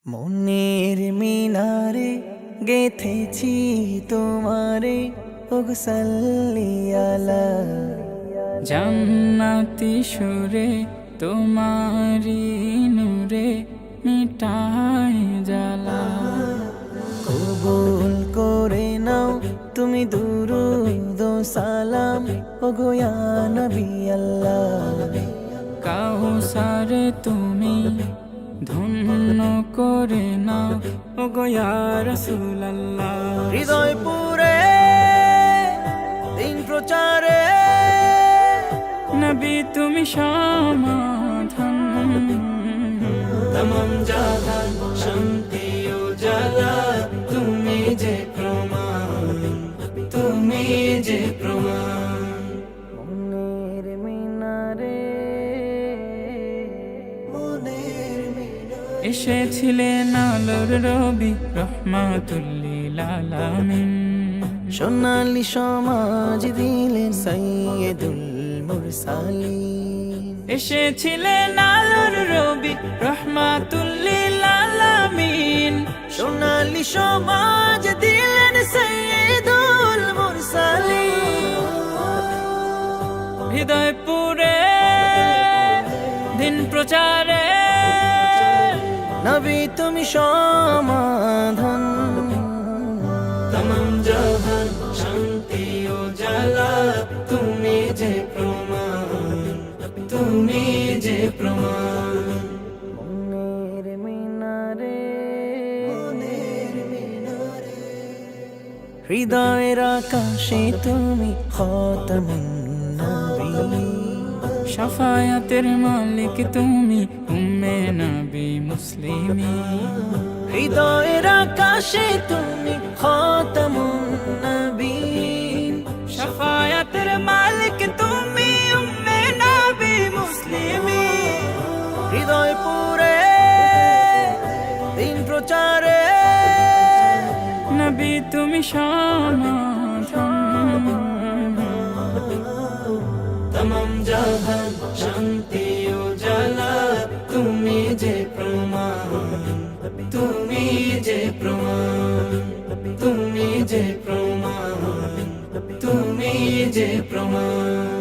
মনের মিনারে গেথেছি তোমারে ওগো সাল্লি আলা জান্নাতি সুরে তোমারি নূরে মিটাই জ্বালা। কবুল করে নাও তুমি দুরূদ ও সালাম ওগো ইয়া নবী আল্লাহ। কাউসারে তুমি ধন্য করে নাও ওগো ইয়া রাসূলুল্লাহ। হৃদয় পুরে দিন প্রচারে নবী তুমি সমাধান, তমাম জাহান শান্তি ও জালা তুমি যে প্রমাণ, তুমি যে প্রমাণ। মনের মিনারে এসেছিলেন আলোর রবি রহমাতুল লিল আলামিন। সোনালি সমাজ দিলেন সাইয়্যিদুল মুরসালিন। এসেছিলেন আলোর রবি রহমাতুল লিল আলামিন। সোনালি সমাজ দিলেন সাইয়্যিদুল মুরসালিন। হৃদয় পুরে দিন প্রচারে নবী তুমি সমাধান, তমাম জাহান শান্তি ও জালা তুমি যে প্রমাণ, তুমি যে প্রমাণ। মনের মিনারে হৃদয়ের আকাশে তুমি খাতামুন নবী। শাফায়াতের মালিক তুমি উম্মে নবী মুসলিমিন। হৃদয়ের আকাশে তুমি খাতামুন নবীন। শাফায়াতের মালিক তুমি উম্মে নবী মুসলিমিন। হৃদয় পুরে দিন প্রচারে নবী তুমি সমাধান, তমাম জাহান শান্তি ও জালা তুমি যে প্রমাণ, তুমি যে প্রমাণ, তুমি যে প্রমাণ, তুমি যে প্রমাণ।